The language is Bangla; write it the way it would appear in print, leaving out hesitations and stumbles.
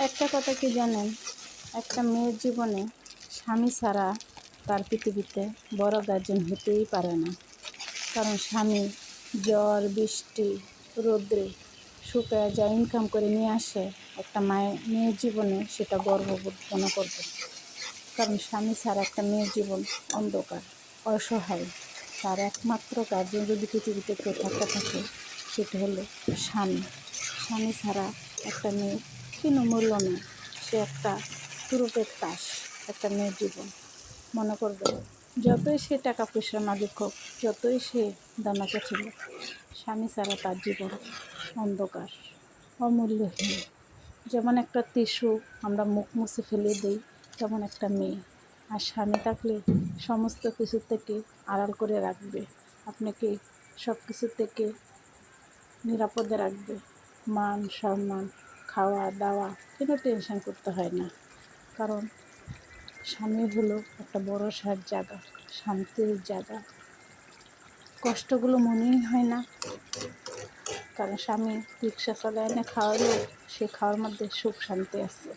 একটা কথা কি জানেন, একটা মেয়ের জীবনে স্বামী ছাড়া তার পৃথিবীতে বড় গার্জেন হতেই পারে না। কারণ স্বামী ঝড় বৃষ্টি রৌদ্রে শুকায় যা ইনকাম করে নিয়ে আসে, একটা মেয়ের জীবনে সেটা গর্ববোধ মনে করবে। কারণ স্বামী ছাড়া একটা মেয়ের জীবন অন্ধকার, অসহায়। তার একমাত্র গার্জেন যদি পৃথিবীতে কেউ থাকে সেটা হলো স্বামী। স্বামী ছাড়া একটা মেয়ের কোনো মূল্য নেই। সে একটা তুরুপের তাস। একটা মেয়ের জীবন মনে করবে, যতই সে টাকা পয়সার মালিক হোক, যতই সে দানাকে ছিল, স্বামী ছাড়া তার জীবন অন্ধকার, অমূল্যহীন। যেমন একটা টিস্যু আমরা মুখ মুছে ফেলে দিই, তেমন একটা মেয়ে। আর স্বামী থাকলে সমস্ত কিছু থেকে আড়াল করে রাখবে, আপনাকে সব কিছু থেকে নিরাপদে রাখবে। মান সম্মান, খাওয়া দাওয়া কোনো টেনশন করতে হয় না। কারণ স্বামী হলো একটা ভরসার জায়গা, শান্তির জায়গা। কষ্টগুলো মনেই হয় না, কারণ স্বামী রিক্সা চালায় এনে খাওয়ালেও সে খাওয়ার মধ্যে সুখ শান্তি আছে।